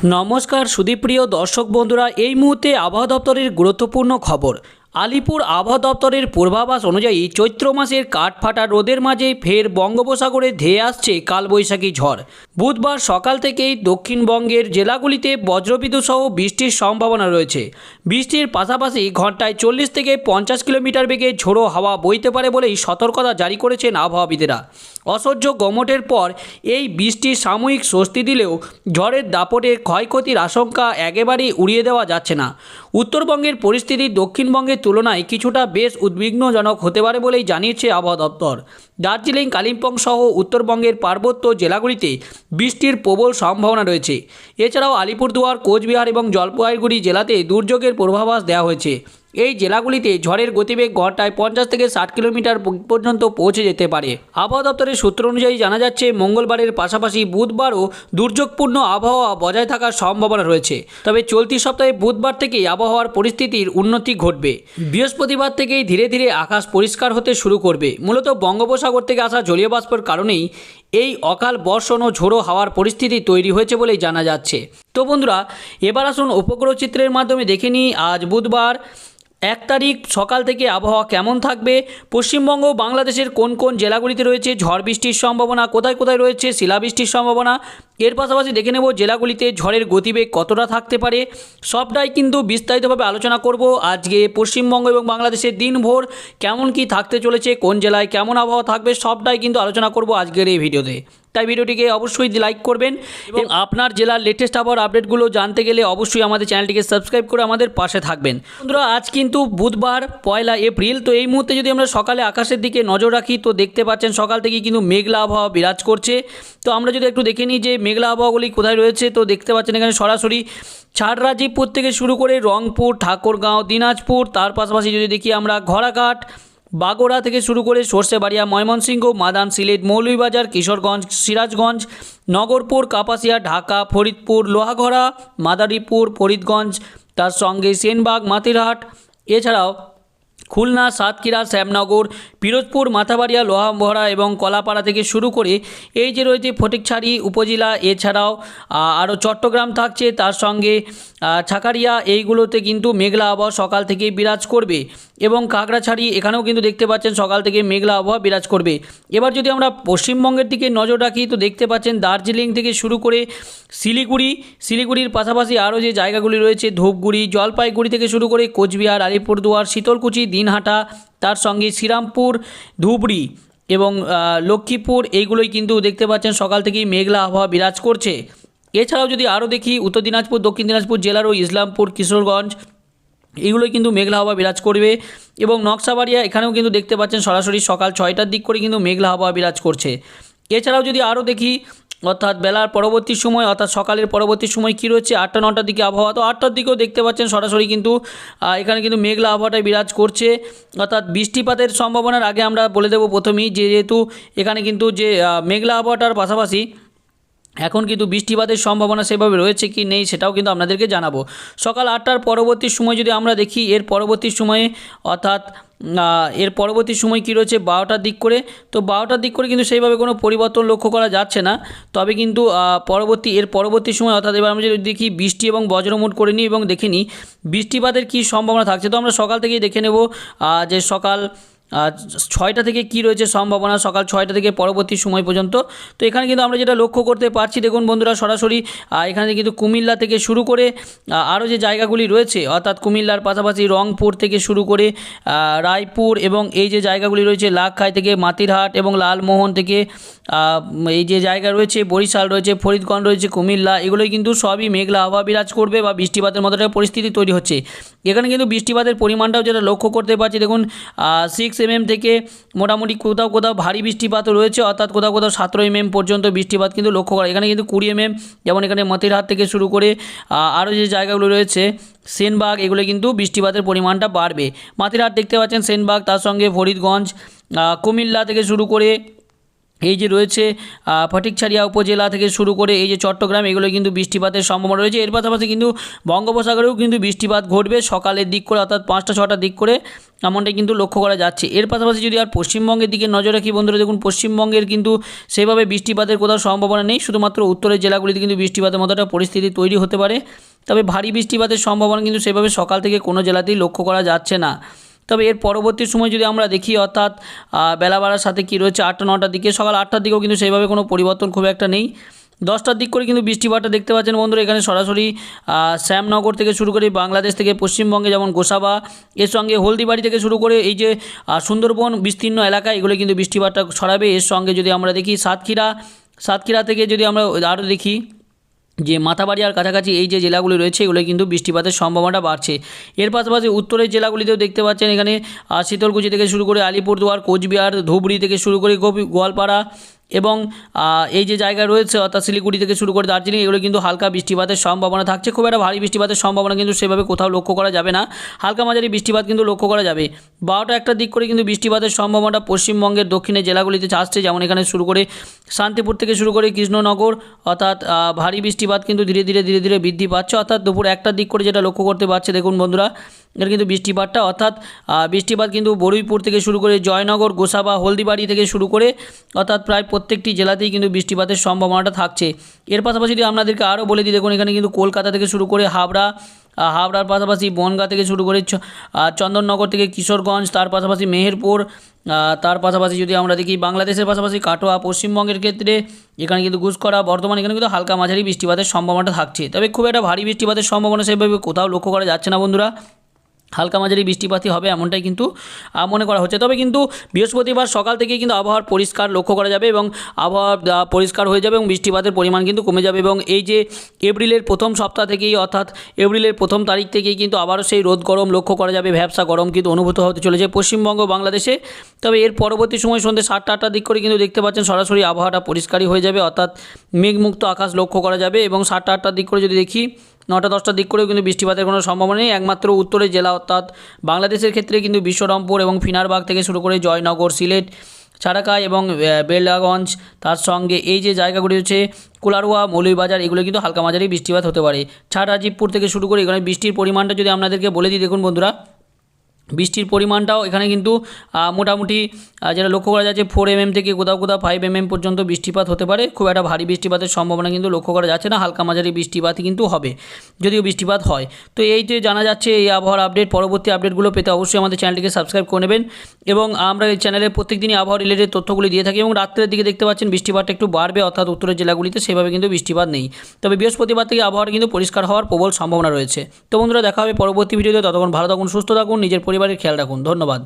নমস্কার সুদীপ্রিয় দর্শক বন্ধুরা, এই মুহূর্তে আবহাওয়া দপ্তরের গুরুত্বপূর্ণ খবর। আলিপুর আবহাওয়া দপ্তরের পূর্বাভাস অনুযায়ী চৈত্র মাসের কাঠফাটা রোদের মাঝে ফের বঙ্গোপসাগরে ধেয়ে আসছে কালবৈশাখী ঝড়। বুধবার সকাল থেকেই দক্ষিণবঙ্গের জেলাগুলিতে বজ্রবিদ্যুৎ সহ বৃষ্টির সম্ভাবনা রয়েছে। বৃষ্টির পাশাপাশি ঘন্টায় 40 থেকে 50 কিলোমিটার বেগে ঝোড়ো হাওয়া বইতে পারে বলেই সতর্কতা জারি করেছেন আবহাওয়াবিদেরা। অসহ্য গমটের পর এই বৃষ্টির সাময়িক স্বস্তি দিলেও ঝড়ের দাপটে ক্ষয়ক্ষতির আশঙ্কা একেবারেই উড়িয়ে দেওয়া যাচ্ছে না। উত্তরবঙ্গের পরিস্থিতি দক্ষিণবঙ্গের তুলনায় কিছুটা বেশ উদ্বিগ্নজনক হতে পারে বলেই জানিয়েছে আবহাওয়া দপ্তর। দার্জিলিং, কালিম্পং সহ উত্তরবঙ্গের পার্বত্য জেলাগুলিতে বৃষ্টির প্রবল সম্ভাবনা রয়েছে। এছাড়াও আলিপুরদুয়ার, কোচবিহার এবং জলপাইগুড়ি জেলাতে দুর্যোগের পূর্বাভাস দেওয়া হয়েছে। এই জেলাগুলিতে ঝড়ের গতিবেগ ঘন্টায় 50 থেকে 60 কিলোমিটার পর্যন্ত পৌঁছে যেতে পারে। আবহাওয়া দপ্তরের সূত্র অনুযায়ী জানা যাচ্ছে, মঙ্গলবারের পাশাপাশি বুধবারও দুর্যোগপূর্ণ আবহাওয়া বজায় থাকার সম্ভাবনা রয়েছে। তবে চলতি সপ্তাহে বুধবার থেকেই আবহাওয়ার পরিস্থিতির উন্নতি ঘটবে। বৃহস্পতিবার থেকেই ধীরে ধীরে আকাশ পরিষ্কার হতে শুরু করবে। মূলত বঙ্গোপসাগর থেকে আসা জলীয় বাষ্পের কারণেই এই অকাল বর্ষণ ও ঝোড়ো হাওয়ার পরিস্থিতি তৈরি হয়েছে বলেই জানা যাচ্ছে। তো বন্ধুরা, এবার আসুন উপগ্রহ চিত্রের মাধ্যমে দেখে নিই আজ বুধবার 1 তারিখ সকাল থেকে আবহাওয়া কেমন থাকবে। পশ্চিমবঙ্গ বাংলাদেশের কোন কোন জেলাগুলিতে রয়েছে ঝড় বৃষ্টির সম্ভাবনা, কোথায় কোথায় রয়েছে শিলাবৃষ্টির সম্ভাবনা। এর পাশাপাশি দেখে নেব জেলাগুলিতে ঝড়ের গতিবেগ কতটা থাকতে পারে। সবটাই কিন্তু বিস্তারিতভাবে আলোচনা করব। আজকে পশ্চিমবঙ্গ এবং বাংলাদেশের দিনভর কেমন কি থাকতে চলেছে, কোন জেলায় কেমন আবহাওয়া থাকবে, সবটাই কিন্তু আলোচনা করব আজকের এই ভিডিওতে। তাই ভিডিওটিকে অবশ্যই লাইক করবেন এবং আপনার জেলার লেটেস্ট আবহাওয়ার আপডেটগুলো জানতে গেলে অবশ্যই আমাদের চ্যানেলটিকে সাবস্ক্রাইব করে আমাদের পাশে থাকবেন। বন্ধুরা, আজ কিন্তু বুধবার 1 এপ্রিল। তো এই মুহূর্তে যদি আমরা সকালে আকাশের দিকে নজর রাখি তো দেখতে পাচ্ছেন সকাল থেকেই কিন্তু মেঘলা আবহাওয়া বিরাজ করছে। তো আমরা যদি একটু দেখে নিই যে মেঘলা আবহাওয়াগুলি কোথায় রয়েছে, তো দেখতে পাচ্ছেন এখানে সরাসরি ছাড়রাজীবপুর থেকে শুরু করে রংপুর, ঠাকুরগাঁও, দিনাজপুর, তার পাশাপাশি যদি দেখি আমরা ঘোড়াঘাট, বাগোড়া থেকে শুরু করে সরষেবাড়িয়া, ময়মনসিংহ, মাদান, সিলেট, মৌলভীবাজার, কিশোরগঞ্জ, সিরাজগঞ্জ, নগরপুর, কাপাসিয়া, ঢাকা, ফরিদপুর, লোহাগড়া, মাদারীপুর, ফরিদগঞ্জ, তার সঙ্গে সেনবাগ, মাতিরহাট, এছাড়াও খুলনা, সাতক্ষীরা, শ্যামনগর, পিরোজপুর, মাথাবাড়িয়া, লোহামহড়া এবং কলাপাড়া থেকে শুরু করে এই যে রয়েছে ফটিকছড়ি উপজেলা, এছাড়াও আরও চট্টগ্রাম থাকছে, তার সঙ্গে ছাকারিয়া, এইগুলোতে কিন্তু মেঘলা আবহাওয়া সকাল থেকেই বিরাজ করবে এবং খাগড়াছড়ি এখানেও কিন্তু দেখতে পাচ্ছেন সকাল থেকে মেঘলা আবহাওয়া বিরাজ করবে। এবার যদি আমরা পশ্চিমবঙ্গের দিকে নজর রাখি তো দেখতে পাচ্ছেন দার্জিলিং থেকে শুরু করে শিলিগুড়ির পাশাপাশি আরও যে জায়গাগুলি রয়েছে ধূপগুড়ি, জলপাইগুড়ি থেকে শুরু করে কোচবিহার, আলিপুরদুয়ার, শীতলকুচি, দিনহাটা, তার সঙ্গে শ্রীরামপুর, ধুবড়ি এবং লক্ষ্মীপুর, এইগুলোই কিন্তু দেখতে পাচ্ছেন সকাল থেকেই মেঘলা আবহাওয়া বিরাজ করছে। এছাড়াও যদি আরও দেখি উত্তর দিনাজপুর, দক্ষিণ দিনাজপুর জেলারও ইসলামপুর, কিশোরগঞ্জ, এগুলোই কিন্তু মেঘলা আবহাওয়া বিরাজ করবে এবং নকশাবাড়িয়া এখানেও কিন্তু দেখতে পাচ্ছেন সরাসরি সকাল 6টার দিক করে কিন্তু মেঘলা আবহাওয়া বিরাজ করছে। এছাড়াও যদি আরও দেখি অর্থাৎ বেলার পরবর্তী সময় অর্থাৎ সকালের পরবর্তী সময় কী রয়েছে 8টা 9টার দিকে আবহাওয়া, তো 8টার দিকেও দেখতে পাচ্ছেন সরাসরি কিন্তু এখানে কিন্তু মেঘলা আবহাওয়াটাই বিরাজ করছে। অর্থাৎ বৃষ্টিপাতের সম্ভাবনার আগে আমরা বলে দেবো প্রথমেই যেহেতু এখানে কিন্তু যে মেঘলা আবহাওয়াটার পাশাপাশি এখন কিন্তু বৃষ্টিপাতের সম্ভাবনা সেভাবে রয়েছে কি নেই সেটাও কিন্তু আপনাদেরকে জানাবো। সকাল 8টার পরবর্তী সময় যদি আমরা দেখি এর পরবর্তী সময়ে অর্থাৎ এর পরবর্তী সময় কী রয়েছে 12টার দিক করে, তো 12টার দিক করে কিন্তু সেইভাবে কোনো পরিবর্তন লক্ষ্য করা যাচ্ছে না। তবে কিন্তু এর পরবর্তী সময় অর্থাৎ এবার আমরা যদি দেখি বৃষ্টি এবং বজ্রমুট করে নিই এবং দেখে নিই বৃষ্টিপাতের কী সম্ভাবনা থাকছে। তো আমরা সকাল থেকেই দেখে নেব যে সকাল 6টা থেকে কি রয়েছে সম্ভাবনা, সকাল 6টা থেকে পরবর্তী সময় পর্যন্ত। তো এখানে কিন্তু আমরা যেটা লক্ষ্য করতে পারছি, দেখুন বন্ধুরা, সরাসরি এখানে কিন্তু কুমিল্লা থেকে শুরু করে আরও যে জায়গাগুলি রয়েছে অর্থাৎ কুমিল্লার পাশাপাশি রংপুর থেকে শুরু করে রায়পুর এবং এই যে জায়গাগুলি রয়েছে লাকখাই থেকে মাতিরহাট এবং লালমোহন থেকে এই যে জায়গা রয়েছে বরিশাল রয়েছে, ফরিদগঞ্জ রয়েছে, কুমিল্লা, এগুলোই কিন্তু সবই মেঘলা আবহাওয়া বিরাজ করবে বা বৃষ্টিপাতের মতো একটা পরিস্থিতি তৈরি হচ্ছে। এখানে কিন্তু বৃষ্টিপাতের পরিমাণটাও যেটা লক্ষ্য করতে পারছি, দেখুন 6 mm থেকে মোটামুটি কোথাও কোথাও ভারী বৃষ্টিপাতও রয়েছে, অর্থাৎ কোথাও কোথাও 17 mm পর্যন্ত বৃষ্টিপাত কিন্তু লক্ষ্য করা। এখানে কিন্তু 20 mm, যেমন এখানে মতিরহাট থেকে শুরু করে আরও যে জায়গাগুলো রয়েছে সেনবাগ, এগুলো কিন্তু বৃষ্টিপাতের পরিমাণটা বাড়বে। মাতিরহাট দেখতে পাচ্ছেন, সেনবাগ, তার সঙ্গে ফরিদগঞ্জ, কুমিল্লা থেকে শুরু করে এই যে রয়েছে ফটিকছড়িয়া উপজেলা থেকে শুরু করে এই যে চট্টগ্রাম, এগুলো কিন্তু বৃষ্টিপাতের সম্ভাবনা রয়েছে। এর পাশাপাশি কিন্তু বঙ্গোপসাগরেও কিন্তু বৃষ্টিপাত ঘটবে সকালের দিক করে, অর্থাৎ 5টা-6টার দিক করে, এমনটাই কিন্তু লক্ষ্য করা যাচ্ছে। এর পাশাপাশি যদি আর পশ্চিমবঙ্গের দিকে নজর রাখি বন্ধুরা, দেখুন পশ্চিমবঙ্গের কিন্তু সেভাবে বৃষ্টিপাতের কোথাও সম্ভাবনা নেই, শুধুমাত্র উত্তরের জেলাগুলিতে কিন্তু বৃষ্টিপাতের মতো একটা পরিস্থিতি তৈরি হতে পারে। তবে ভারী বৃষ্টিপাতের সম্ভাবনা কিন্তু সেভাবে সকাল থেকে কোনো জেলাতেই লক্ষ্য করা যাচ্ছে না। তবে এর পরবর্তী সময় যদি আমরা দেখি, অর্থাৎ বেলা বাড়ার সাথে কি রয়েছে 8টা-9টার দিকে, সকাল 8টার দিকেও কিন্তু সেইভাবে কোনো পরিবর্তন খুব একটা নেই। 10টার দিক করে কিন্তু বৃষ্টিপাতটা দেখতে পাচ্ছেন বন্ধুরা, এখানে সরাসরি শ্যামনগর থেকে শুরু করে বাংলাদেশ থেকে পশ্চিমবঙ্গে যেমন গোসাবা, এর সঙ্গে হলদিবাড়ি থেকে শুরু করে এই যে সুন্দরবন বিস্তীর্ণ এলাকা, এগুলো কিন্তু বৃষ্টিপাতটা ছড়াবে। এর সঙ্গে যদি আমরা দেখি সাতক্ষীরা থেকে যদি আমরা আরও দেখি যে মাথাবাড়িয়ার কাছাকাছি এই যে জেলাগুলি রয়েছে, এগুলো কিন্তু বৃষ্টিপাতের সম্ভাবনা বাড়ছে। এর পাশাপাশি উত্তরের জেলাগুলিতেও দেখতে পাচ্ছেন এখানে শীতলকুচি থেকে শুরু করে আলিপুরদুয়ার, কোচবিহার, ধুবড়ি থেকে শুরু করে গোয়ালপাড়া এবং এই যে জায়গা রয়েছে অর্থাৎ শিলিগুড়ি থেকে শুরু করে দার্জিলিং, এগুলো কিন্তু হালকা বৃষ্টিপাতের সম্ভাবনা থাকছে। খুব একটা ভারী বৃষ্টিপাতের সম্ভাবনা কিন্তু সেভাবে কোথাও লক্ষ্য করা যাবে না, হালকা মাঝারি বৃষ্টিপাত কিন্তু লক্ষ্য করা যাবে। 12টা-1টার দিক করে কিন্তু বৃষ্টিপাতের সম্ভাবনা পশ্চিমবঙ্গের দক্ষিণের জেলাগুলিতে আসছে, যেমন এখানে শুরু করে শান্তিপুর থেকে শুরু করে কৃষ্ণনগর, অর্থাৎ ভারী বৃষ্টিপাত কিন্তু ধীরে ধীরে বৃদ্ধি পাচ্ছে। অর্থাৎ দুপুর 1টার দিক করে যেটা লক্ষ্য করতে পারছে দেখুন বন্ধুরা, এর কিন্তু বৃষ্টিপাতটা, অর্থাৎ বৃষ্টিপাত কিন্তু বরুইপুর থেকে শুরু করে জয়নগর, গোসাবা, হলদিবাড়ি থেকে শুরু করে অর্থাৎ প্রায় প্রত্যেকটি জেলাতেই কিন্তু বৃষ্টিপাতের সম্ভাবনাটা থাকছে। এর পাশাপাশি যদি আপনাদেরকে আরও বলে দিই, দেখুন এখানে কিন্তু কলকাতা থেকে শুরু করে হাওড়ার পাশাপাশি বনগাঁ থেকে শুরু করে চন্দননগর থেকে কিশোরগঞ্জ, তার পাশাপাশি মেহেরপুর, তার পাশাপাশি যদি আমরা দেখি বাংলাদেশের পাশাপাশি কাটোয়া, পশ্চিমবঙ্গের ক্ষেত্রে এখানে কিন্তু গুসকরা, বর্ধমান, এখানে কিন্তু হালকা মাঝারি বৃষ্টিপাতের সম্ভাবনাটা থাকছে। তবে খুব একটা ভারী বৃষ্টিপাতের সম্ভাবনা সেভাবে কোথাও লক্ষ্য করা যাচ্ছে না বন্ধুরা, হালকা মাঝারি বৃষ্টিপাতই হবে এমনটাই কিন্তু মনে করা হচ্ছে। তবে কিন্তু বৃহস্পতিবার সকাল থেকেই কিন্তু আবহাওয়ার পরিষ্কার লক্ষ্য করা যাবে এবং আবহাওয়া পরিষ্কার হয়ে যাবে এবং বৃষ্টিপাতের পরিমাণ কিন্তু কমে যাবে। এবং এই যে এপ্রিলের প্রথম সপ্তাহ থেকেই, অর্থাৎ এপ্রিলের প্রথম তারিখ থেকেই কিন্তু আবারও সেই রোদ গরম লক্ষ্য করা যাবে, ভ্যাবসা গরম কিন্তু অনুভূত হতে চলেছে পশ্চিমবঙ্গ, বাংলাদেশে। তবে এর পরবর্তী সময় সন্ধ্যে 7টা-8টার দিক করে কিন্তু দেখতে পাচ্ছেন সরাসরি আবহাওয়াটা পরিষ্কারই হয়ে যাবে, অর্থাৎ মেঘমুক্ত আকাশ লক্ষ্য করা যাবে। এবং 7টা-8টার দিক করে যদি দেখি 9টা-10টার দিক করেও কিন্তু বৃষ্টিপাতের কোনো সম্ভাবনা নেই। একমাত্র উত্তরের জেলা অর্থাৎ বাংলাদেশের ক্ষেত্রে কিন্তু বিশ্বরমপুর এবং ফিনারবাগ থেকে শুরু করে জয়নগর, সিলেট, ছাড়াকাই এবং বেলাগঞ্জ, তার সঙ্গে এই যে জায়গাগুলি হচ্ছে কোলারোয়া, মৌলভীবাজার, এগুলো কিন্তু হালকা মাঝারি বৃষ্টিপাত হতে পারে। রাজীবপুর থেকে শুরু করে এখানে বৃষ্টির পরিমাণটা যদি আপনাদেরকে বলে দিই, দেখুন বন্ধুরা বৃষ্টির পরিমাণটাও এখানে কিন্তু মোটামুটি যেটা লক্ষ্য করা যাচ্ছে 4 mm থেকে কোথাও 5 mm পর্যন্ত বৃষ্টিপাত হতে পারে। খুব একটা ভারী বৃষ্টিপাতের সম্ভাবনা কিন্তু লক্ষ্য করা যাচ্ছে না, হালকা মাঝারি বৃষ্টিপাতই কিন্তু হবে যদিও বৃষ্টিপাত হয়। তো এই যে জানা যাচ্ছে এই আবহাওয়ার আপডেট, পরবর্তী আপডেটগুলো পেতে অবশ্যই আমাদের চ্যানেলটিকে সাবস্ক্রাইব করে নেবেন। এবং আমরা এই চ্যানেলে প্রত্যেক দিনই আবহাওয়া রিলেটেড তথ্যগুলি দিয়ে থাকি এবং রাত্রের দিকে দেখতে পাচ্ছেন বৃষ্টিপাতটা একটু বাড়বে, অর্থাৎ উত্তরের জেলাগুলিতে সেভাবে কিন্তু বৃষ্টিপাত নেই। তবে বৃহস্পতিবার থেকে আবহাওয়াটা কিন্তু পরিষ্কার হওয়ার প্রবল সম্ভাবনা রয়েছে। তো বন্ধুরা দেখা হবে পরবর্তী ভিডিওতে, ততক্ষণ ভালো থাকুন, সুস্থ থাকুন, নিজের পরিবারের খেয়াল রাখুন। ধন্যবাদ।